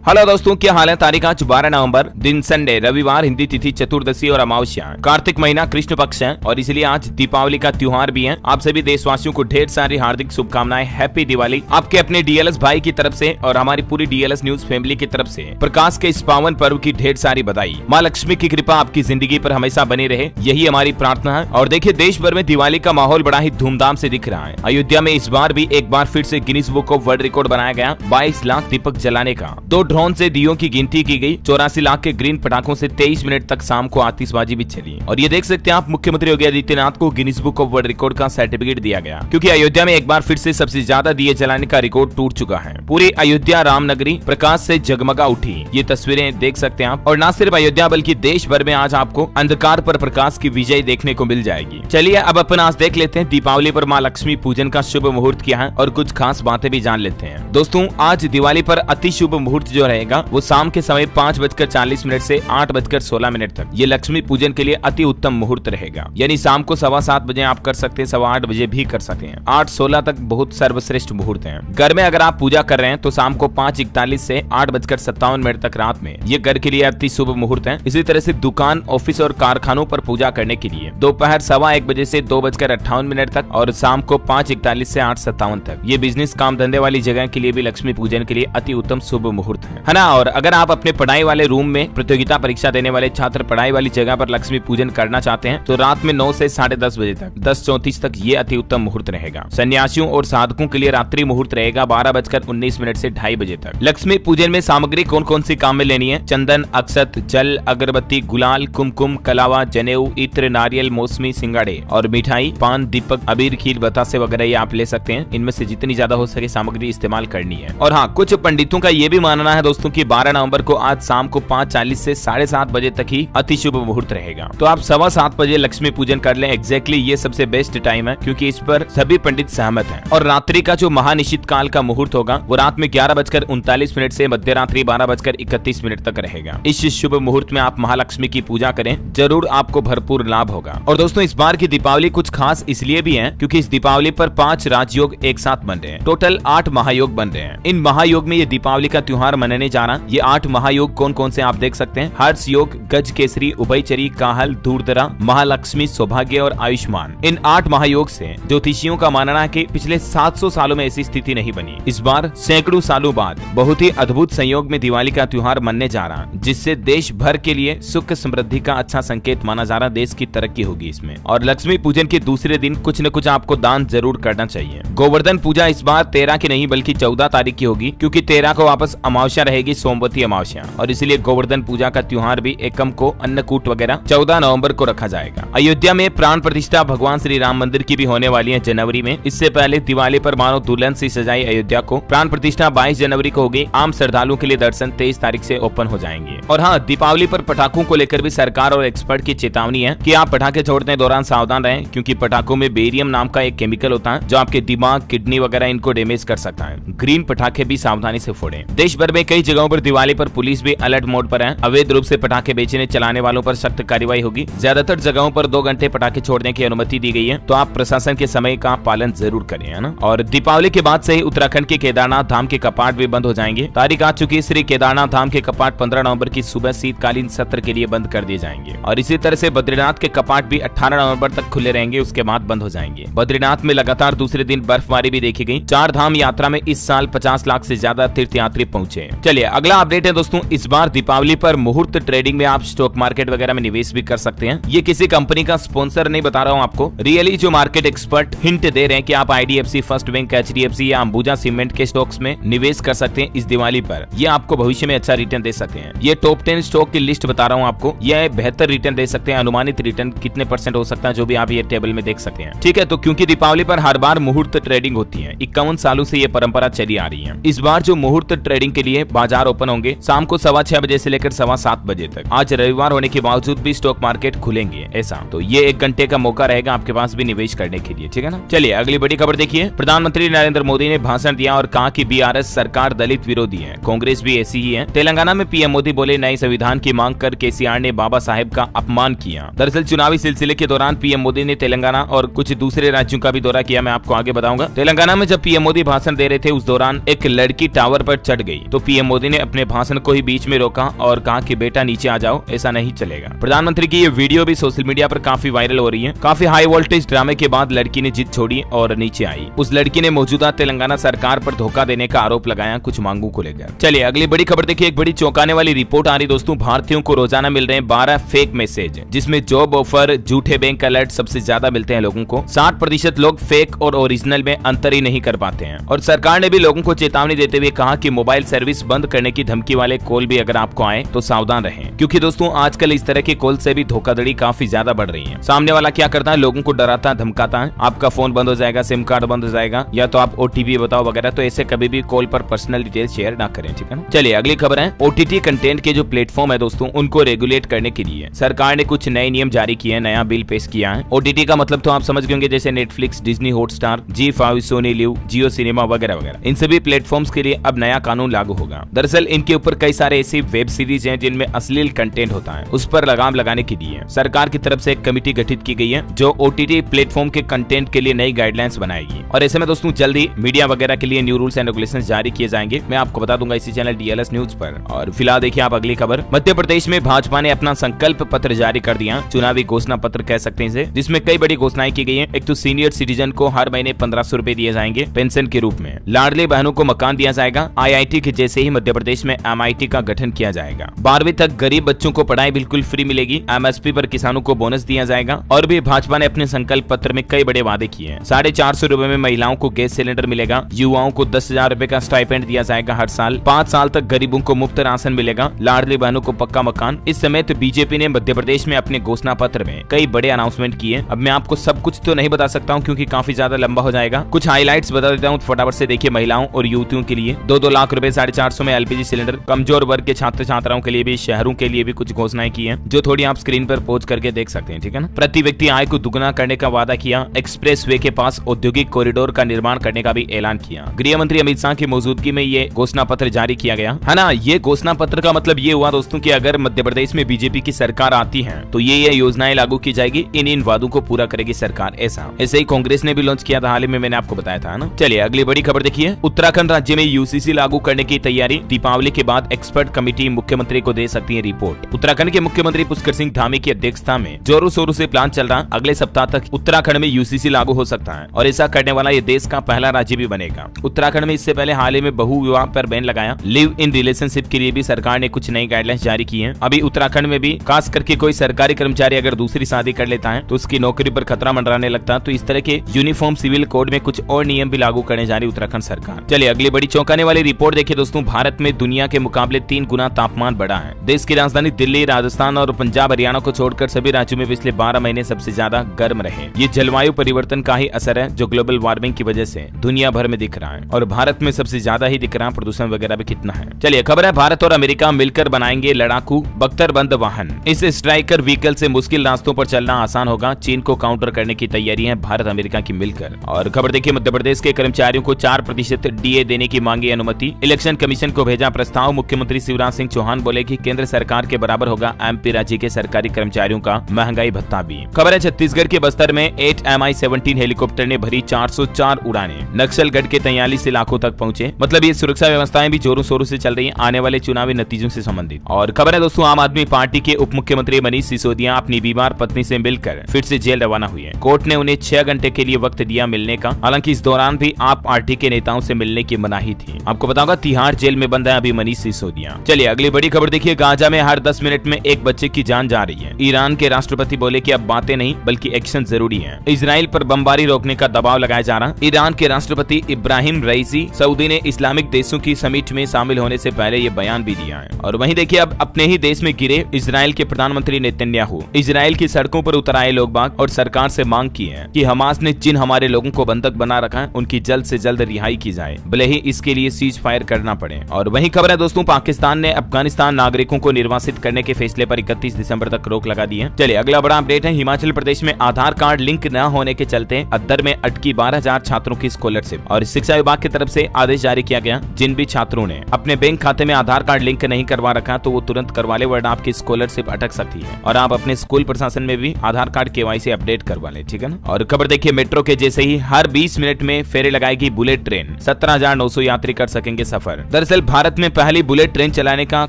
Hello दोस्तों, क्या हाल है। तारीख आज 12 नवंबर, दिन संडे, रविवार, हिंदी तिथि चतुर्दशी और अमावस्या, कार्तिक महीना कृष्ण पक्ष है और इसलिए आज दीपावली का त्योहार भी है। आप सभी देशवासियों को ढेर सारी हार्दिक शुभकामनाएं। हैप्पी दिवाली आपके अपने डीएलएस भाई की तरफ से और हमारी पूरी डीएलएस न्यूज फैमिली की तरफ से प्रकाश के इस पावन पर्व की ढेर सारी बधाई। माँ लक्ष्मी की कृपा आपकी जिंदगी पर हमेशा बनी रहे, यही हमारी प्रार्थना है। और देखिए, देश भर में दिवाली का माहौल बड़ा ही धूमधाम से दिख रहा है। अयोध्या में इस बार भी एक बार फिर से Guinness book of world record बनाया गया 22 लाख दीपक जलाने का। 2 ड्रोन से दियों की गिनती की गई। 84 लाख के ग्रीन पटाखों से 23 मिनट तक शाम को आतिशबाजी भी चली। और ये देख सकते हैं आप, मुख्यमंत्री योगी आदित्यनाथ को Guinness book of world record का सर्टिफिकेट दिया गया, क्योंकि अयोध्या में एक बार फिर से सबसे ज्यादा दिए जलाने का रिकॉर्ड टूट चुका है। पूरी अयोध्या रामनगरी प्रकाश से जगमगा उठी, ये तस्वीरें देख सकते हैं आप। और न सिर्फ अयोध्या बल्कि देश भर में आज आपको अंधकार पर प्रकाश की विजय देखने को मिल जाएगी। चलिए अब अपन आज देख लेते हैं दीपावली पर माँ लक्ष्मी पूजन का शुभ मुहूर्त क्या है और कुछ खास बातें भी जान लेते हैं। दोस्तों, आज दिवाली पर अति शुभ मुहूर्त जो रहेगा वो शाम के समय 5:40 से 8:16 तक। ये लक्ष्मी पूजन के लिए अति उत्तम मुहूर्त रहेगा। यानी शाम को 7:15 बजे आप कर सकते हैं, 8:15 बजे भी कर सकते हैं। 8:16 तक बहुत सर्वश्रेष्ठ मुहूर्त है। घर में अगर आप पूजा कर रहे हैं तो शाम को 5:41 से 8:57 तक रात में, ये घर के लिए अति शुभ मुहूर्त है। इसी तरह से दुकान, ऑफिस और कारखानों पर पूजा करने के लिए दोपहर 1:15 बजे से 2:58 तक और शाम को 5:41 से 8:57 तक। ये बिजनेस काम धंधे वाली जगह के लिए भी लक्ष्मी पूजन के लिए अति उत्तम शुभ मुहूर्त है ना। और अगर आप अपने पढ़ाई वाले रूम में प्रतियोगिता परीक्षा देने वाले छात्र पढ़ाई वाली जगह पर लक्ष्मी पूजन करना चाहते हैं तो रात में 9 से 10:30 बजे तक, 10:34 तक ये अति उत्तम मुहूर्त रहेगा। सन्यासियों और साधकों के लिए रात्रि मुहूर्त रहेगा 12:19 से 2:30 बजे तक। लक्ष्मी पूजन में सामग्री कौन कौन सी काम में लेनी है? चंदन, अक्षत, जल, अगरबत्ती, गुलाल, कुमकुम, कलावा, जनेऊ, इत्र, नारियल, मौसमी, सिंगाड़े और मिठाई, पान, दीपक, अबीर, खीर, बतासे वगैरह ये आप ले सकते हैं। इनमें से जितनी ज्यादा हो सके सामग्री इस्तेमाल करनी है। और हाँ, कुछ पंडितों का ये भी मानना है दोस्तों की 12 नवंबर को आज शाम को 5:40 से 7:30 बजे तक ही अति शुभ मुहूर्त रहेगा। तो आप 7:15 बजे लक्ष्मी पूजन कर लें। एग्जैक्टली ये सबसे बेस्ट टाइम है, क्योंकि इस पर सभी पंडित सहमत हैं। और रात्रि का जो महानिशित काल का मुहूर्त होगा वो रात में 11:39 से मध्यरात्रि 12:31 तक रहेगा। इस शुभ मुहूर्त में आप महालक्ष्मी की पूजा करें, जरूर आपको भरपूर लाभ होगा। और दोस्तों, इस बार की दीपावली कुछ खास इसलिए भी है क्योंकि इस दीपावली पर 5 राजयोग एक साथ बन रहे हैं। टोटल 8 महायोग बन रहे हैं। इन महायोग में ये दीपावली का त्योहार मनाने जा रहा है। ये 8 महायोग कौन कौन से आप देख सकते हैं? हर्ष योग, गज केसरी, उभयचरी, काहल, धूर्धरा, महालक्ष्मी, सौभाग्य और आयुष्मान। इन 8 महायोग से ज्योतिषियों का मानना है कि पिछले 700 सालों में ऐसी स्थिति नहीं बनी। इस बार सैकड़ों सालों बाद बहुत ही अद्भुत संयोग में दिवाली का त्योहार मनने जा रहा है, जिससे देश भर के लिए सुख समृद्धि का अच्छा संकेत माना जा रहा। देश की तरक्की होगी इसमें। और लक्ष्मी पूजन के दूसरे दिन कुछ न कुछ आपको दान जरूर करना चाहिए। गोवर्धन पूजा इस बार 13 की नहीं बल्कि 14 तारीख की होगी, क्योंकि 13 को वापस अमावस्या रहेगी, सोमवती अमावस्या। और इसलिए गोवर्धन पूजा का त्योहार भी एकम को अन्नकूट वगैरह 14 नवंबर को रखा जाएगा। अयोध्या में प्राण प्रतिष्ठा भगवान श्री राम मंदिर की भी होने वाली है जनवरी में। इससे पहले दिवाली पर मानो दुल्हन से सजाई अयोध्या को प्राण प्रतिष्ठा 22 जनवरी को होगी। आम श्रद्धालुओं के लिए दर्शन 23 तारीख से ओपन हो जाएंगे। और हाँ, दीपावली पर पटाखों को लेकर भी सरकार और एक्सपर्ट की चेतावनी है कि आप पटाखे छोड़ने दौरान सावधान रहें, क्योंकि पटाखों में बेरियम नाम का एक केमिकल होता है जो आपके दिमाग, किडनी वगैरह इनको डैमेज कर सकता है। ग्रीन पटाखे भी सावधानी से फोड़ें। देश भर में कई जगहों पर दिवाली पर पुलिस भी अलर्ट मोड पर है। अवैध रूप से पटाखे बेचने चलाने वालों पर सख्त कार्रवाई होगी। ज्यादातर जगहों पर 2 घंटे पटाखे छोड़ने की अनुमति दी गई है, तो आप प्रशासन के समय का पालन जरूर करें, है ना। और दीपावली के बाद से ही उत्तराखंड के केदारनाथ धाम के कपाट भी बंद हो जाएंगे। तारीख आ चुकी है। श्री केदारनाथ धाम के कपाट 15 नवंबर की सुबह शीतकालीन सत्र के लिए बंद कर दिए जाएंगे। और इसी तरह से बद्रीनाथ के कपाट भी 18 नवंबर तक खुले रहेंगे, उसके बाद बंद हो जाएंगे। बद्रीनाथ में लगातार दूसरे दिन बर्फबारी भी देखी गई। 4 धाम यात्रा में इस साल 50 लाख से ज्यादा तीर्थयात्री पहुंचे। चलिए अगला अपडेट है दोस्तों, इस बार दीपावली पर मुहूर्त ट्रेडिंग में आप स्टॉक मार्केट वगैरह में निवेश भी कर सकते हैं। ये किसी कंपनी का स्पॉन्सर नहीं बता रहा हूँ आपको, रियली जो मार्केट एक्सपर्ट हिंट दे रहे हैं कि आप IDFC, फर्स्ट बैंक, HDFC या अंबुजा सीमेंट के स्टॉक्स में निवेश कर सकते हैं इस दिवाली पर। ये आपको भविष्य में अच्छा रिटर्न दे सकते हैं। ये टॉप 10 स्टॉक की लिस्ट बता रहा हूँ आपको। यह बेहतर रिटर्न दे सकते हैं। अनुमानित रिटर्न कितने % हो सकता है जो भी आप ये टेबल में देख सकते हैं। ठीक है, तो क्योंकि दीपावली पर हर बार मुहूर्त ट्रेडिंग होती है, 51 सालों से ये परंपरा चली आ रही है। इस बार जो मुहूर्त ट्रेडिंग के लिए बाजार ओपन होंगे शाम को 6:15 बजे से लेकर 7:15 बजे तक। आज रविवार होने के बावजूद भी स्टॉक मार्केट खुलेंगे ऐसा, तो ये 1 घंटे का मौका रहेगा आपके पास भी निवेश करने के लिए। ठीक है ना। चलिए अगली बड़ी खबर देखिए। प्रधानमंत्री नरेंद्र मोदी ने भाषण दिया और कहा कि BRS सरकार दलित विरोधी है, कांग्रेस भी ऐसी ही है। तेलंगाना में PM मोदी बोले नए संविधान की मांग कर KCR ने बाबा साहेब का अपमान किया। दरअसल चुनावी सिलसिले के दौरान PM मोदी ने तेलंगाना और कुछ दूसरे राज्यों का भी दौरा किया। मैं आपको आगे बताऊंगा। तेलंगाना में जब PM मोदी भाषण दे रहे थे उस दौरान एक लड़की टावर पर चढ़ गई तो पीएम मोदी ने अपने भाषण को ही बीच में रोका और कहा कि बेटा नीचे आ जाओ, ऐसा नहीं चलेगा। प्रधानमंत्री की ये वीडियो भी सोशल मीडिया पर काफी वायरल हो रही है। काफी हाई वोल्टेज ड्रामे के बाद लड़की ने जिद छोड़ी और नीचे आई। उस लड़की ने मौजूदा तेलंगाना सरकार पर धोखा देने का आरोप लगाया कुछ मांगों को लेकर। चलिए अगली बड़ी खबर देखिए। एक बड़ी चौंकाने वाली रिपोर्ट आ रही दोस्तों। भारतीयों को रोजाना मिल रहे हैं 12 फेक मैसेज, जिसमें जॉब ऑफर, झूठे बैंक अलर्ट सबसे ज्यादा मिलते हैं लोगों को। 60% लोग फेक और ओरिजिनल में अंतर ही नहीं कर पाते हैं। और सरकार ने भी लोगों को चेतावनी देते हुए कहा कि मोबाइल सर्विस बंद करने की धमकी वाले कॉल भी अगर आपको आए तो सावधान रहें, क्योंकि दोस्तों आजकल इस तरह के कॉल से भी धोखाधड़ी काफी ज्यादा बढ़ रही है। सामने वाला क्या करता है, लोगों को डराता धमकाता है, आपका फोन बंद हो जाएगा, सिम कार्ड बंद हो जाएगा, या तो आप ओटीपी बताओ वगैरह। तो ऐसे कभी भी कॉल पर पर्सनल डिटेल शेयर ना करें, ठीक है ना। चलिए अगली खबर है। ओटीटी कंटेंट के जो प्लेटफॉर्म है दोस्तों, उनको रेगुलेट करने के लिए सरकार ने कुछ नए नियम जारी किए हैं, नया बिल पेश किया है। ओटीटी का मतलब तो आप समझ गए होंगे, जैसे Netflix, Disney Hotstar, G5, Sony LIV, Jio cinema वगैरह वगैरह। इन सभी प्लेटफॉर्म्स के लिए अब नया कानून लागू होगा। दरअसल इनके ऊपर कई सारे ऐसी वेब सीरीज हैं जिनमें अश्लील कंटेंट होता है, उस पर लगाम लगाने के लिए सरकार की तरफ से एक कमेटी गठित की गई है जो ओटीटी प्लेटफॉर्म के कंटेंट के लिए नई गाइडलाइंस बनाएगी। और ऐसे में दोस्तों जल्दी मीडिया वगैरह के लिए न्यू रूल्स एंड रेगुलेशंस जारी किए जाएंगे। मैं आपको बता दूंगा इसी चैनल DLS न्यूज पर। और फिलहाल देखिए आप अगली खबर। मध्य प्रदेश में भाजपा ने अपना संकल्प पत्र जारी कर दिया, चुनावी घोषणा पत्र कह सकते हैं इसे, जिसमें कई बड़ी घोषणाएं की गई है। एक तो सीनियर सिटीजन को हर महीने 1500 रुपए दिए जाएंगे पेंशन के रूप में। लाडली बहनों को मकान दिया जाएगा। IIT के जैसे ही मध्य प्रदेश में MIT का गठन किया जाएगा। 12वीं तक गरीब बच्चों को पढ़ाई बिल्कुल फ्री मिलेगी। MSP पर किसानों को बोनस दिया जाएगा। और भी भाजपा ने अपने संकल्प पत्र में कई बड़े वादे किए हैं। 450 रुपए में महिलाओं को गैस सिलेंडर मिलेगा। युवाओं को 10,000 रुपए का स्टाइपेंड दिया जाएगा हर साल। 5 साल तक गरीबों को मुफ्त राशन मिलेगा। लाडली बहनों को पक्का मकान। इस समेत बीजेपी ने मध्य प्रदेश में अपने घोषणा पत्र में कई बड़े अनाउंसमेंट किए। अब मैं आपको सब कुछ तो नहीं बता सकता हूँ क्योंकि काफी ज्यादा लंबा हो जाएगा। कुछ हाईलाइट्स बता देता हूँ फटाफट से। देखिए महिलाओं और युवतियों के लिए 2-2 लाख रुपए, 450 में LPG सिलेंडर। कमजोर वर्ग के छात्र छात्राओं के लिए भी, शहरों के लिए भी कुछ घोषणाएं की हैं, जो थोड़ी आप स्क्रीन पर पॉज करके देख सकते हैं, ठीक है ना। प्रति व्यक्ति आय को दुगना करने का वादा किया। एक्सप्रेस वे के पास औद्योगिक कॉरिडोर का निर्माण करने का भी ऐलान किया। गृह मंत्री अमित शाह की मौजूदगी में ये घोषणा पत्र जारी किया गया है ना। ये घोषणा पत्र का मतलब ये हुआ दोस्तों कि अगर मध्य प्रदेश में बीजेपी की सरकार आती है तो ये योजनाएं लागू की जाएगी। इन वादों को पूरा करेगी सरकार। ऐसे ही कांग्रेस ने भी लॉन्च किया था हाल ही में, मैंने आपको बताया था ना। चलिए अगली बड़ी खबर देखिए। उत्तराखंड राज्य में UCC लागू करने की तैयारी। दीपावली के बाद एक्सपर्ट कमेटी मुख्यमंत्री को दे सकती है रिपोर्ट। उत्तराखंड के मुख्यमंत्री पुष्कर सिंह धामी की अध्यक्षता में जोरों शोरों से प्लान चल रहा। अगले सप्ताह तक उत्तराखंड में UCC लागू हो सकता है और ऐसा करने वाला ये देश का पहला राज्य भी बनेगा। उत्तराखंड में इससे पहले हाल ही में बहु विवाह पर बैन लगाया। लिव इन रिलेशनशिप के लिए भी सरकार ने कुछ नई गाइडलाइंस जारी की है। अभी उत्तराखंड में भी खास करके कोई सरकारी कर्मचारी अगर दूसरी शादी कर लेता है तो उसकी नौकरी पर खतरा मंडराने लगता है। तो इस तरह के यूनिफॉर्म सिविल कोड में कुछ और नियम भी लागू करने जा रही उत्तराखंड सरकार। चलिए अगली बड़ी चौंकाने वाली रिपोर्ट देखिए दोस्तों। भारत में दुनिया के मुकाबले 3 गुना तापमान बढ़ा है। देश की राजधानी दिल्ली, राजस्थान और पंजाब, हरियाणा को छोड़कर सभी राज्यों में पिछले 12 महीने सबसे ज्यादा गर्म रहे। ये जलवायु परिवर्तन का ही असर है जो ग्लोबल वार्मिंग की वजह से दुनिया भर में दिख रहा है और भारत में सबसे ज्यादा ही दिख रहा है। प्रदूषण वगैरह भी कितना है। चलिए खबर है, भारत और अमेरिका मिलकर बनाएंगे लड़ाकू बख्तरबंद वाहन। इस स्ट्राइकर व्हीकल से मुश्किल रास्तों पर चलना आसान होगा। चीन को काउंटर करने की तैयारी है भारत अमेरिका की मिलकर। और खबर देखिए, मध्य प्रदेश के कर्मचारियों को 4% DA देने की मांगी अनुमति। इलेक्शन कमीशन को भेजा प्रस्ताव। मुख्यमंत्री शिवराज सिंह चौहान बोले कि केंद्र सरकार के बराबर होगा MP राज्य के सरकारी कर्मचारियों का महंगाई भत्ता भी। खबर है, छत्तीसगढ़ के बस्तर में 8 Mi-17 हेलीकॉप्टर ने भरी 404 उड़ानें। नक्सलगढ़ के 43 इलाकों तक पहुंचे। मतलब ये सुरक्षा व्यवस्थाएं भी जोरों शोरों से चल रही है आने वाले चुनावी नतीजों से संबंधित। और खबर है दोस्तों, आम आदमी पार्टी के उप मुख्यमंत्री मनीष सिसोदिया अपनी बीमार पत्नी से मिलकर फिर से जेल रवाना हुए हैं। कोर्ट ने उन्हें 6 घंटे के लिए वक्त दिया मिलने का। हालांकि इस दौरान भी आप पार्टी के नेताओं से मिलने की मनाही थी। आपको बताऊंगा तिहाड़ जेल में बंद है अभी मनीष सिसोदिया। चलिए अगली बड़ी खबर देखिए। गाजा में हर 10 मिनट में एक बच्चे की जान जा रही है। ईरान के राष्ट्रपति बोले कि अब बातें नहीं बल्कि एक्शन जरूरी है। इजराइल पर बमबारी रोकने का दबाव लगाया जा रहा। ईरान के राष्ट्रपति इब्राहिम रईसी सऊदी ने इस्लामिक देशों की समिट में शामिल होने से पहले ये बयान भी दिया है। और वहीं देखिए, अब अपने ही देश में गिरे इजराइल के प्रधानमंत्री नेतन्याहू इजराइल की सड़कों पर उतर आए लोग बाग और सरकार से मांग की है कि हमास ने जिन हमारे लोगों को बंधक बना रखा है उनकी जल्द से जल्द रिहाई की जाए, भले ही इसके लिए सीज फायर करना पड़े। और वहीं खबर है दोस्तों, पाकिस्तान ने अफगानिस्तान नागरिकों को निर्वासित करने के फैसले पर 31 दिसंबर तक रोक लगा दी है। चलिए अगला बड़ा अपडेट है। हिमाचल प्रदेश में आधार कार्ड लिंक न होने के चलते अद्दर में अटकी 12,000 छात्रों की स्कॉलरशिप। और शिक्षा विभाग की तरफ से आदेश जारी किया गया, जिन भी छात्रों ने अपने बैंक खाते में आधार कार्ड लिंक नहीं करवा रखा तो वो तुरंत करवा ले, वरना आपकी स्कॉलरशिप अटक सकती है। और आप अपने स्कूल प्रशासन में भी आधार कार्ड KYC अपडेट करवा ले, ठीक है ना। और खबर देखिए, मेट्रो के जैसे ही हर 20 मिनट में फेरे लगाएगी बुलेट ट्रेन। 17,900 यात्री कर सकेंगे सफर। दरअसल भारत में पहली बुलेट ट्रेन चलाने का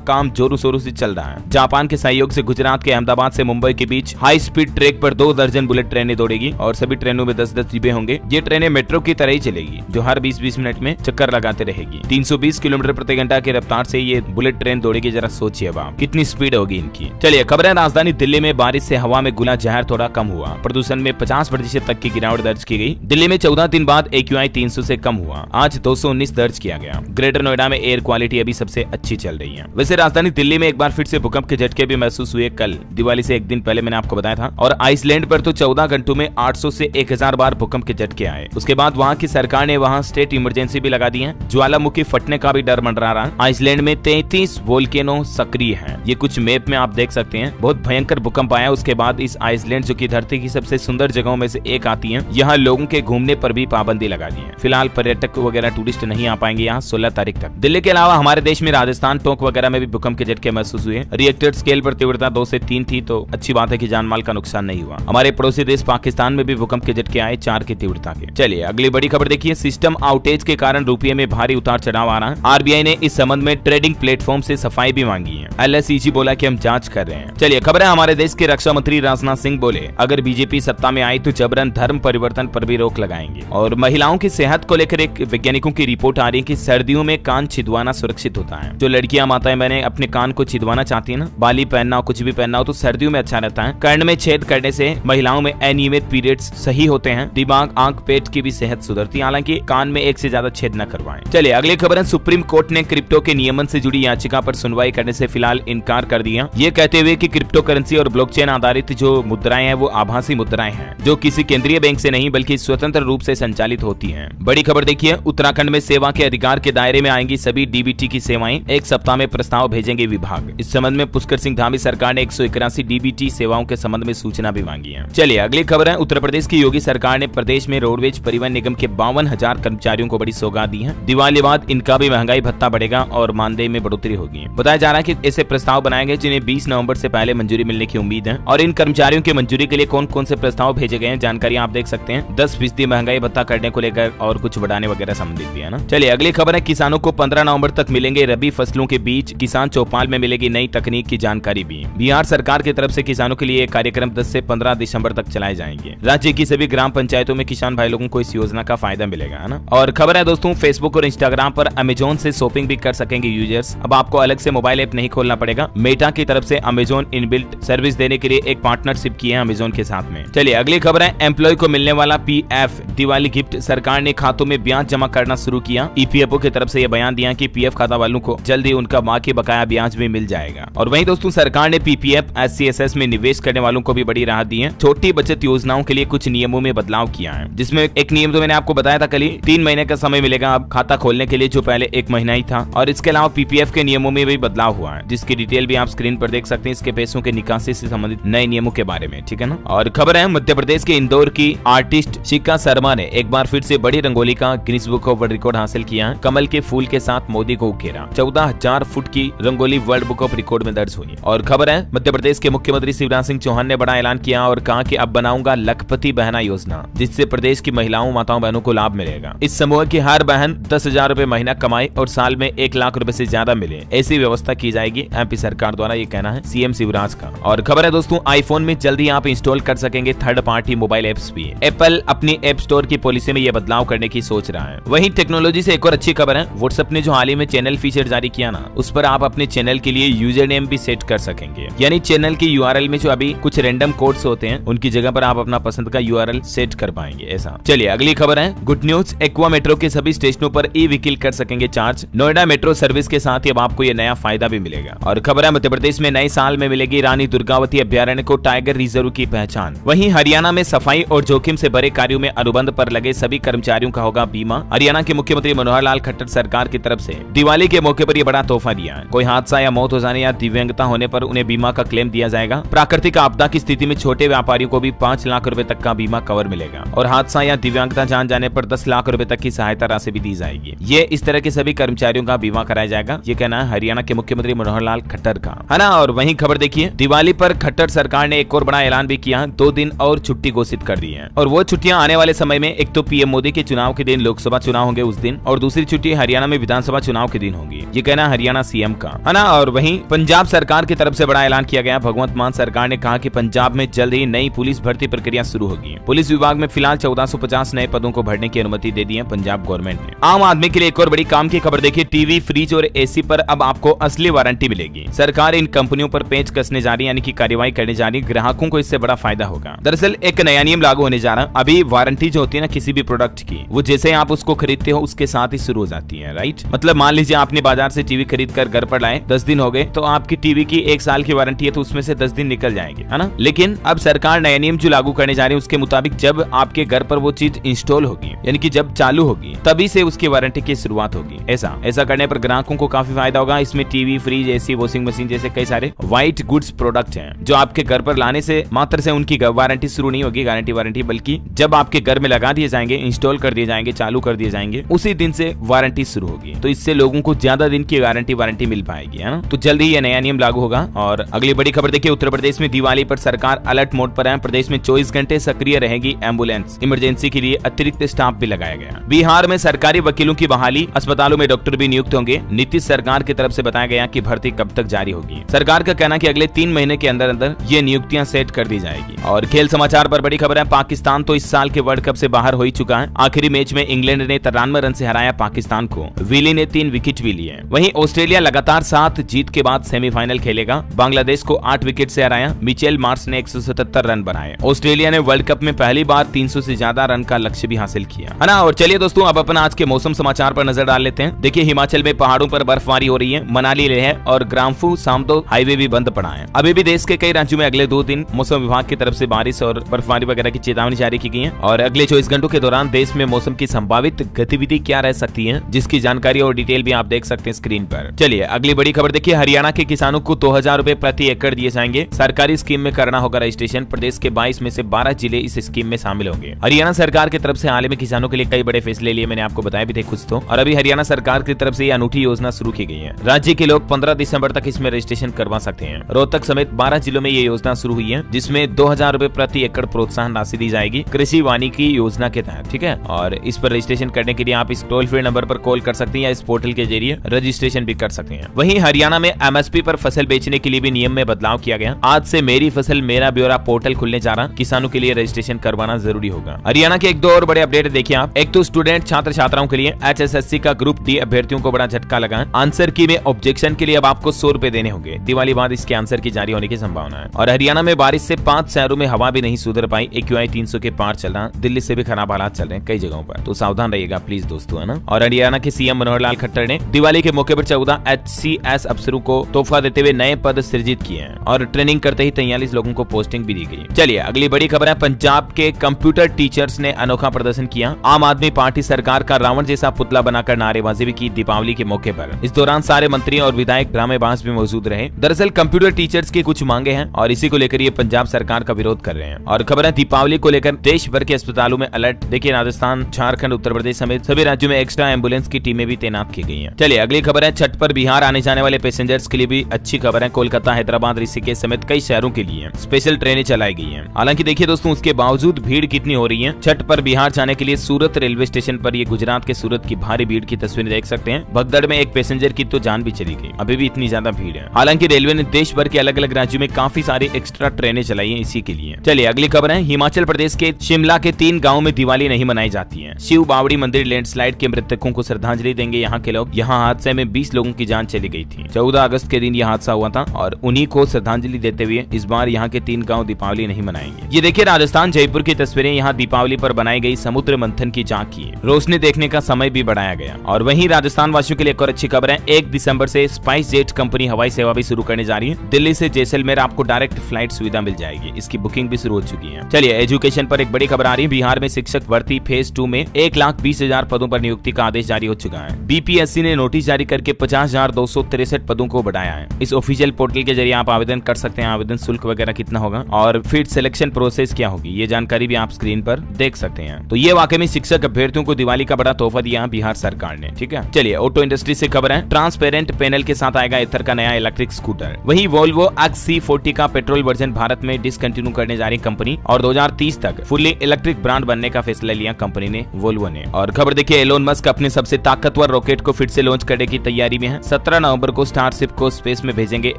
काम जोरों शोरों से चल रहा है। जापान के सहयोग से गुजरात के अहमदाबाद से मुंबई के बीच हाई स्पीड ट्रैक पर 2 दर्जन बुलेट ट्रेनें दौड़ेगी और सभी ट्रेनों में 10-10 डिब्बे होंगे। ये ट्रेनें मेट्रो की तरह ही चलेगी, जो हर 20-20 मिनट में चक्कर लगाते रहेगी। 320 किलोमीटर प्रति घंटा की रफ्तार से ये बुलेट ट्रेन दौड़ेगी। जरा सोचिए आप कितनी स्पीड होगी इनकी। चलिए खबर है, राजधानी दिल्ली में बारिश से हवा में घुला जहर थोड़ा कम हुआ। प्रदूषण में 50% तक की गिरावट दर्ज की गई। दिल्ली में 14 दिन बाद AQI 300 से कम हुआ। आज 219 दर्ज किया गया। ग्रेटर नोएडा में एयर क्वालिटी अभी सबसे अच्छी चल रही है। वैसे राजधानी दिल्ली में एक बार फिर से भूकंप के झटके भी महसूस हुए। कल दिवाली से एक दिन पहले मैंने आपको बताया था। और आइसलैंड पर तो 14 घंटों में 800 से 1000 बार भूकंप के झटके आए। उसके बाद वहां की सरकार ने वहां स्टेट इमरजेंसी भी लगा दी है। ज्वालामुखी फटने का भी डर मंडरा रहा है। आइसलैंड में 33 वोल्केनो सक्रिय हैं। ये कुछ मैप में आप देख सकते हैं। बहुत भयंकर भूकंप आया। उसके बाद इस आइसलैंड, जो कि धरती की सबसे सुंदर जगहों में से एक आती है, यहाँ लोगों के घूमने पर भी पाबंदी लगा दी है। फिलहाल पर्यटक वगैरह टूरिस्ट नहीं आ पाएंगे यहाँ 16 तारीख तक। दिल्ली के अलावा हमारे देश में राजस्थान, टोंक वगैरह में भी भूकंप के झटके महसूस हुए। रिएक्टर स्केल पर तीव्रता 2 से 3 थी, तो अच्छी बात है कि जानमाल का नुकसान नहीं हुआ। हमारे पड़ोसी देश पाकिस्तान में भी भूकंप के झटके आए 4 की तीव्रता के। चलिए अगली बड़ी खबर देखिए। सिस्टम आउटेज के कारण रुपये में भारी उतार चढ़ाव आ रहा है। RBI ने इस संबंध में ट्रेडिंग प्लेटफॉर्म से सफाई भी मांगी है। LSEG बोला कि हम जांच कर रहे हैं। चलिए खबर है, हमारे देश के रक्षा मंत्री राजनाथ सिंह बोले, अगर बीजेपी सत्ता में आई तो जबरन धर्म परिवर्तन पर भी रोक लगाएंगे। और महिलाओं की सेहत को लेकर एक वैज्ञानिकों की रिपोर्ट आ रही है कि सर्दियों में कान छिदवाना सुरक्षित होता है। जो लड़कियां माताएं बहनें अपने कान को छिदवाना चाहती है ना, बाली पहनना हो, कुछ भी पहनना हो, तो सर्दियों में अच्छा रहता है। कर्ण में छेद करने से महिलाओं में अनियमित पीरियड्स सही होते हैं। दिमाग, आंख, पेट की भी सेहत सुधरती है। हालांकि कान में एक से ज्यादा छेद न करवाएं। चलिए अगली खबर है, सुप्रीम कोर्ट ने क्रिप्टो के नियमन से जुड़ी याचिका पर सुनवाई करने से फिलहाल इनकार कर दिया। ये कहते हुए कि क्रिप्टो करेंसी और ब्लॉकचेन आधारित जो मुद्राएं हैं वो आभासी मुद्राएं हैं, जो किसी केंद्रीय बैंक से नहीं बल्कि स्वतंत्र रूप से संचालित होती हैं। बड़ी खबर देखिए, उत्तराखंड में सेवा के अधिकार के दायरे में आएंगी सभी DBT की सेवाएं। 1 सप्ताह में प्रस्ताव भेजेंगे विभाग। इस संबंध में पुष्कर सिंह धामी सरकार ने 181 DBT सेवाओं के संबंध में सूचना भी मांगी है। चलिए अगली खबर है, उत्तर प्रदेश की योगी सरकार ने प्रदेश में रोडवेज परिवहन निगम के 52,000 कर्मचारियों को बड़ी सौगात दी है। दिवाली बाद इनका भी महंगाई भत्ता बढ़ेगा और मानदेय में बढ़ोतरी होगी। बताया जा रहा है कि ऐसे प्रस्ताव बनाए गए जिन्हें 20 नवंबर से पहले मंजूरी मिलने की उम्मीद है। और इन कर्मचारियों की मंजूरी के लिए कौन कौन से प्रस्ताव भेजे गए हैं, जानकारी आप देख सकते हैं। 10% महंगाई भत्ता करने को लेकर और कुछ बढ़ाने वगैरह संबंधित भी है ना। चलिए अगली खबर है, किसानों को 15 नवंबर तक मिलेंगे रबी फसलों के बीज। किसान चौपाल में मिलेगी नई तकनीक की जानकारी भी। बिहार सरकार की तरफ से किसानों के लिए कार्यक्रम 10 से 15 दिसंबर तक चलाए जाएंगे। राज्य की सभी ग्राम पंचायतों में किसान भाई लोगों को इस योजना का फायदा मिलेगा, है ना। और खबर है दोस्तों, फेसबुक और इंस्टाग्राम पर अमेजोन से शॉपिंग भी कर सकेंगे यूजर्स। अब आपको अलग से मोबाइल ऐप नहीं खोलना पड़ेगा। मेटा की तरफ से अमेजोन इनबिल्ट सर्विस देने के लिए एक पार्टनरशिप की है अमेजोन के साथ में। चलिए अगली खबर है, एम्प्लॉय को मिलने वाला PF दिवाली गिफ्ट। सरकार ने खातों में ब्याज जमा करना शुरू किया। EPFO की तरफ से यह बयान दिया कि PF खाता वालों को जल्दी उनका बाकी बकाया ब्याज भी मिल जाएगा। और वहीं दोस्तों सरकार ने PPF SCSS में निवेश करने वालों को भी बड़ी राहत दी है। छोटी बचत योजनाओं के लिए कुछ नियमों में बदलाव किया है, जिसमें एक नियम तो मैंने आपको बताया था कल ही, 3 महीने का समय मिलेगा अब खाता खोलने के लिए, जो पहले 1 महीना ही था। और इसके अलावा PPF के नियमों में भी बदलाव हुआ है, जिसकी डिटेल भी आप स्क्रीन पर देख सकते हैं इसके पैसों के निकासी से संबंधित नए नियमों के बारे में, ठीक है ना। और खबर है, मध्य प्रदेश के इंदौर की आर्टिस्ट शिखा शर्मा ने एक बार फिर से बड़ी रंगोली का Guinness book of world record हासिल किया है। कमल के फूल के साथ मोदी को उकेरा। 14,000 फुट की rangoli world book of record में दर्ज हुई। और खबर है, मध्य प्रदेश के मुख्यमंत्री शिवराज सिंह चौहान ने बड़ा ऐलान किया और कहा कि अब बनाऊंगा लखपति बहना योजना, जिससे प्रदेश की महिलाओं माताओं बहनों को लाभ मिलेगा। इस समूह की हर बहन 10,000 रूपए महीना कमाए और साल में 1 लाख रूपए से ज्यादा मिले, ऐसी व्यवस्था की जाएगी। MP सरकार द्वारा ये कहना है CM शिवराज का। और खबर है दोस्तों, आईफोन में जल्दी आप इंस्टॉल कर सकेंगे थर्ड पार्टी मोबाइल एप्स भी। एप्पल अपनी ऐप स्टोर की पॉलिसी में यह बदलाव करने की सोच रहा है। वहीं टेक्नोलॉजी से एक और अच्छी खबर है, व्हाट्सएप ने जो हाल ही में चैनल फीचर जारी किया ना, उस पर आप अपने चैनल के लिए यूजर नेम भी सेट कर सकेंगे। यानी चैनल की URL में जो अभी कुछ रैंडम कोड्स होते हैं, उनकी जगह पर आप अपना पसंद का URL सेट कर पाएंगे ऐसा। चलिए अगली खबर है, गुड न्यूज, एक्वा मेट्रो के सभी स्टेशनों पर ई-व्हीकल कर सकेंगे चार्ज। नोएडा मेट्रो सर्विस के साथ ही अब आपको ये नया फायदा भी मिलेगा। और खबर है, मध्य प्रदेश में नए साल में मिलेगी रानी दुर्गावती अभ्यारण्य को टाइगर रिजर्व की पहचान। वहीं हरियाणा में सफाई और जोखिम से भरे कार्यों में अनुबंध पर लगे सभी कर्मचारियों का होगा बीमा। हरियाणा के मुख्यमंत्री मनोहर लाल खट्टर सरकार की तरफ से दिवाली के मौके पर यह बड़ा तोहफा दिया है। कोई हादसा या मौत हो जाने या दिव्यांगता होने पर उन्हें बीमा का क्लेम दिया जाएगा। प्राकृतिक आपदा की स्थिति में छोटे व्यापारियों को भी 5 लाख रुपए तक का बीमा कवर मिलेगा और हादसा या दिव्यांगता जान जाने पर 10 लाख रुपए तक की सहायता राशि भी दी जाएगी। ये इस तरह के सभी कर्मचारियों का बीमा कराया जाएगा, ये कहना है हरियाणा के मुख्यमंत्री मनोहर मनोहरलाल खट्टर का, है ना। और वहीं खबर देखिए, दिवाली पर खट्टर सरकार ने एक और बड़ा ऐलान भी किया, 2 दिन और छुट्टी घोषित कर दी है। और वो छुट्टियां आने वाले समय में एक तो पीएम मोदी के चुनाव के दिन लोकसभा चुनाव होंगे उस दिन, और दूसरी छुट्टी हरियाणा में विधानसभा चुनाव के दिन होगी। ये कहना हरियाणा सीएम का, है ना। और वहीं पंजाब सरकार की तरफ से बड़ा ऐलान किया गया। भगवंत मान सरकार ने कहा कि पंजाब में जल्द ही नई पुलिस भर्ती प्रक्रिया शुरू होगी। पुलिस विभाग में फिलहाल 1450 नए पदों को भरने की अनुमति दे दी है पंजाब गवर्नमेंट ने। आम आदमी के लिए एक और बड़ी काम की खबर देखिए, टीवी, फ्रिज और एसी पर अब आपको असली वारंटी मिलेगी। सरकार इन कंपनियों पर पेंच कसने जा रही है, यानी कि कार्रवाई करने जा रही है। ग्राहकों को इससे बड़ा फायदा होगा। दरअसल एक नया नियम लागू होने जा रहा है। अभी वारंटी जो होती है ना किसी भी प्रोडक्ट की, वो जैसे आप उसको खरीदते हो उसके साथ ही शुरू हो जाती है, राइट। मतलब मान लीजिए आपने बाजार से टीवी खरीद कर घर पर लाए, 10 दिन हो गए, तो आपकी टीवी की 1 साल की वारंटी है, तो उसमें से 10 दिन निकल जाएंगे, है ना। लेकिन अब सरकार नया नियम जो लागू करने जा रही है उसके मुताबिक जब आपके घर पर वो चीज इंस्टॉल होगी, यानी कि जब चालू होगी, तभी से उसकी वारंटी की शुरुआत होगी। ऐसा करने पर ग्राहकों को काफी फायदा होगा। इसमें TV, fridge, AC, washing machine जैसे कई सारे व्हाइट गुड्स प्रोडक्ट हैं जो आपके घर पर लाने से मात्र से उनकी वारंटी शुरू नहीं होगी, गारंटी वारंटी, बल्कि जब आपके घर में लगा दिए जाएंगे, इंस्टॉल कर दिए जाएंगे, चालू कर दिए जाएंगे, उसी दिन से वारंटी शुरू होगी। तो इससे लोगों को ज्यादा दिन की वारंटी मिल पाएगी, है ना। तो जल्द ही यह नया नियम लागू होगा। और अगली बड़ी खबर देखिए, उत्तर प्रदेश में दिवाली पर सरकार अलर्ट मोड पर है। प्रदेश में 24 घंटे सक्रिय रहेगी एम्बुलेंस। इमरजेंसी के लिए अतिरिक्त स्टाफ भी लगाया गया। बिहार में सरकारी वकीलों की बहाली, अस्पतालों में डॉक्टर भी नियुक्त होंगे। नीतीश सरकार की तरफ से बताया गया कि भर्ती कब तक जारी होगी। सरकार का कहना कि अगले 3 महीने के अंदर अंदर ये नियुक्तियां सेट कर दी जाएगी। और खेल समाचार पर बड़ी खबर है, पाकिस्तान तो इस साल के वर्ल्ड कप से बाहर हो ही चुका है। आखिरी मैच में इंग्लैंड ने 93 रन से हराया पाकिस्तान को। विली ने 3 विकेट भी लिए। वहीं ऑस्ट्रेलिया लगातार 7 जीत के बाद सेमीफाइनल खेलेगा। बांग्लादेश को 8 विकेट से हराया। मिचेल मार्श ने 177 रन बनाए। ऑस्ट्रेलिया ने वर्ल्ड कप में पहली बार 300 से ज्यादा रन का लक्ष्य भी हासिल किया, है ना। और चलिए दोस्तों, अब अपन आज के मौसम समाचार पर नजर डाल लेते हैं। देखिए, हिमाचल में पहाड़ों पर बर्फबारी हो रही है। मनाली, लेह और ग्राम्फू सामदो हाईवे भी बंद पड़ा है। अभी भी देश के कई राज्यों में अगले 2 दिन मौसम विभाग की तरफ से बारिश और बर्फबारी वगैरह की चेतावनी जारी की गई है। और अगले 24 घंटों के दौरान देश में मौसम की संभावित गतिविधि क्या रह सकती है, जिसकी जानकारी और डिटेल भी आप देख सकते हैं स्क्रीन पर। चलिए अगली बड़ी खबर देखिए, हरियाणा के किसानों को 2000 रुपए प्रति एकड़ दिए जाएंगे। सरकारी स्कीम में करना होगा रजिस्ट्रेशन। प्रदेश के 22 में से 12 जिले इस स्कीम में शामिल होंगे। हरियाणा सरकार की तरफ से हाल ही में किसानों के लिए कई बड़े फैसले लिए, मैंने आपको बताया भी थे कुछ तो। और अभी हरियाणा सरकार की तरफ से ये अनूठी योजना शुरू की गई है। राज्य के लोग 15 दिसंबर तक इसमें रजिस्ट्रेशन करवा सकते हैं। रोहतक समेत 12 जिलों में ये योजना शुरू हुई है, जिसमें 2000 रुपए प्रति एकड़ प्रोत्साहन राशि दी जाएगी कृषि वानिकी योजना के तहत, ठीक है। और इस पर रजिस्ट्रेशन करने के लिए आप इस टोल फ्री नंबर पर कॉल कर सकते हैं या इस पोर्टल के जरिए रजिस्ट्रेशन भी कर सकते हैं। वहीं हरियाणा में एमएसपी पर फसल बेचने के लिए भी नियम में बदलाव किया गया। आज से मेरी फसल मेरा ब्यौरा पोर्टल खुलने जा रहा, किसानों के लिए रजिस्ट्रेशन करवाना जरूरी होगा। हरियाणा के 1-2 और बड़े अपडेट देखिए आप। एक तो स्टूडेंट छात्र छात्राओं के लिए HSSC का ग्रुप डी अभ्यर्थियों को बड़ा झटका लगा। आंसर की में ऑब्जेक्शन के लिए अब आपको 100 रुपए देने होंगे। दिवाली बाद इसके आंसर की जारी होने की संभावना है। और हरियाणा में बारिश से 5 शहरों में हवा भी नहीं सुधर पाई। AQI 300 के पार चल रहा। दिल्ली से भी खराब हालात चल रहे हैं कई जगहों पर, तो सावधान रहिएगा प्लीज दोस्तों, है ना। और हरियाणा के सीएम मनोहरलाल खट्टर ने दिवाली के मौके पर 14 HCS अफसरों को तोहफा देते हुए नए पद सृजित किए हैं। और ट्रेनिंग करते ही 43 लोगों को पोस्टिंग भी दी गई। चलिए अगली बड़ी खबर है, पंजाब के कंप्यूटर टीचर्स ने अनोखा प्रदर्शन किया। आम आदमी पार्टी सरकार का रावण जैसा पुतला बनाकर नारेबाजी भी की दीपावली के मौके पर। इस दौरान सारे मंत्री और विधायक ड्रामेबाज भी मौजूद रहे। दरअसल कंप्यूटर टीचर्स की कुछ मांगे हैं और इसी को लेकर ये पंजाब सरकार का विरोध कर रहे हैं। और खबर है, दीपावली को लेकर देश भर के अस्पतालों में अलर्ट। देखिए, राजस्थान, झारखंड, उत्तर प्रदेश समेत सभी राज्यों में एक्स्ट्रा एम्बुलेंस की टीमें भी तैनात की गई हैं। चलिए अगली खबर है, छठ पर बिहार आने जाने वाले पैसेंजर्स के लिए भी अच्छी खबर है। कोलकाता, हैदराबाद, ऋषिकेश समेत कई शहरों के लिए स्पेशल ट्रेनें चलाई गई हैं। हालांकि देखिए दोस्तों, उसके बावजूद भीड़ कितनी हो रही है। छठ पर बिहार जाने के लिए सूरत रेलवे स्टेशन पर ये गुजरात के सूरत की भारी भीड़ की तस्वीरें देख सकते हैं। भगदड़ में एक पैसेंजर की तो जान भी चली गई। अभी भी इतनी ज्यादा भीड़ है। हालांकि रेलवे ने देश भर के अलग अलग राज्यों में काफी सारी एक्स्ट्रा ट्रेनें चलाई हैं इसी के लिए। चलिए अगली खबर है, हिमाचल प्रदेश के शिमला के 3 गाँव में दिवाली नहीं मनाई जाती है। शिव बावड़ी मंदिर लैंडस्लाइड के मृतकों को श्रद्धांजलि देंगे यहाँ के लोग। यहाँ हादसे में 20 लोगों की जान चली गई थी। 14 अगस्त के दिन यह हादसा हुआ था और उन्हीं को श्रद्धांजलि देते हुए इस बार यहाँ के 3 गाँव दीपावली नहीं मनाएंगे। ये देखिए राजस्थान जयपुर की तस्वीरें। यहाँ दीपावली पर बनाई गई समुद्र मंथन की झांकी, रोशनी देखने का समय भी बढ़ाया गया। और वहीं राजस्थान वासियों के लिए एक और अच्छी खबर है, 1 दिसंबर से स्पाइस जेट कंपनी हवाई सेवा भी शुरू करने जा रही है। दिल्ली से जैसलमेर आपको डायरेक्ट फ्लाइट सुविधा मिल जाएगी। इसकी बुकिंग भी शुरू हो चुकी है। चलिए एजुकेशन पर एक बड़ी खबर आ रही है। बिहार में शिक्षक भर्ती फेज 2 में 1,20,000 पदों पर नियुक्ति का आदेश जारी हो चुका है। BPSC ने नोटिस जारी करके 50,263 पदों को बढ़ाया है। इस ऑफिशियल पोर्टल के जरिए आप आवेदन कर सकते हैं। आवेदन शुल्क वगैरह कितना होगा और फिर सिलेक्शन प्रोसेस क्या होगी, ये जानकारी भी आप स्क्रीन पर देख सकते हैं। तो ये वाकई में शिक्षक अभ्यर्थियों को दिवाली का बड़ा तोहफा दिया बिहार सरकार ने, ठीक है। चलिए ऑटो इंडस्ट्री से खबर है, ट्रांसपेरेंट पैनल के साथ आएगा एथर का नया इलेक्ट्रिक स्कूटर। वहीं वोल्वो XC40 का पेट्रोल वर्जन भारत में डिसकंटिन्यू करने जा रही कंपनी और 2030 तक फुल्ली इलेक्ट्रिक ब्रांड बनने का फैसला लिया कंपनी ने, वोल्वो ने। और खबर देखिए, एलोन मस्क अपने सबसे ताकतवर रॉकेट को फिर से लॉन्च करने की तैयारी में है। 17 नवंबर को स्टारशिप को स्पेस में भेजेंगे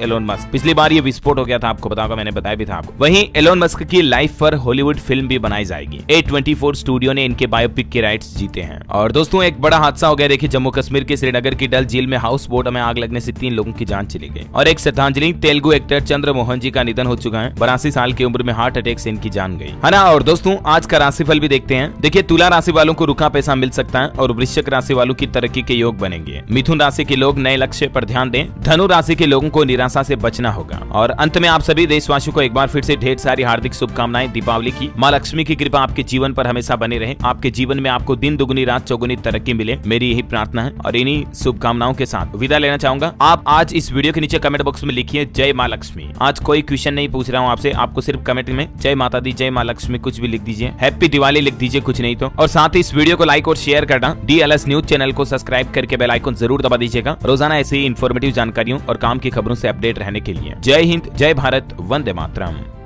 एलोन मस्क। पिछली बार ये विस्फोट हो गया था, आपको बताऊंगा, मैंने बताया भी था आपको। वहीं एलोन मस्क की लाइफ पर हॉलीवुड फिल्म भी बनाई जाएगी। A24 स्टूडियो ने इनके बायोपिक के राइट्स जीते हैं। और दोस्तों एक बड़ा हादसा हो गया, देखिए जम्मू कश्मीर के श्रीनगर की डल झील में हाउस बोट में आग लगने से 3 लोगों की जान चली गई। और एक श्रद्धांजलि, तेलुगु एक्टर चंद्र मोहन जी का निधन हो चुका है। 82 साल की उम्र में हार्ट अटैक से इनकी जान गई, है ना। और दोस्तों आज का राशिफल भी देखते हैं। देखिए तुला राशि वालों को रुका पैसा मिल सकता है और वृश्चिक राशि वालों की तरक्की के योग बनेंगे। मिथुन राशि के लोग नए लक्ष्य पर ध्यान दें। धनु राशि के लोगों को निराशा से बचना होगा। और अंत में आप सभी देशवासियों को एक बार फिर से ढेर सारी हार्दिक शुभकामनाएं दीपावली की। माँ लक्ष्मी की कृपा आपके जीवन पर हमेशा बनी रहे। आपके जीवन में आपको दिन दुगुनी रात चौगुनी तरक्की मिले, मेरी यही प्रार्थना है। और इन्हीं शुभकामनाओं के साथ विदा लेना चाहूंगा। आप आज इस वीडियो के नीचे कमेंट बॉक्स में लिखिए जय माँ लक्ष्मी। आज कोई क्वेश्चन नहीं पूछ रहा हूँ आपसे, आपको सिर्फ कमेंट में जय माता दी, जय माँ लक्ष्मी कुछ भी लिख दीजिए। हैप्पी दिवाली लिख दीजिए, कुछ नहीं तो। और साथ ही इस वीडियो को लाइक और शेयर करना। DLS न्यूज चैनल को सब्सक्राइब करके बेल आइकन जरूर दबा दीजिएगा, रोजाना ऐसे ही इंफॉर्मेटिव जानकारियों और काम की खबरों से अपडेट रहने के लिए। जय हिंद, जय भारत, वंदे मातरम।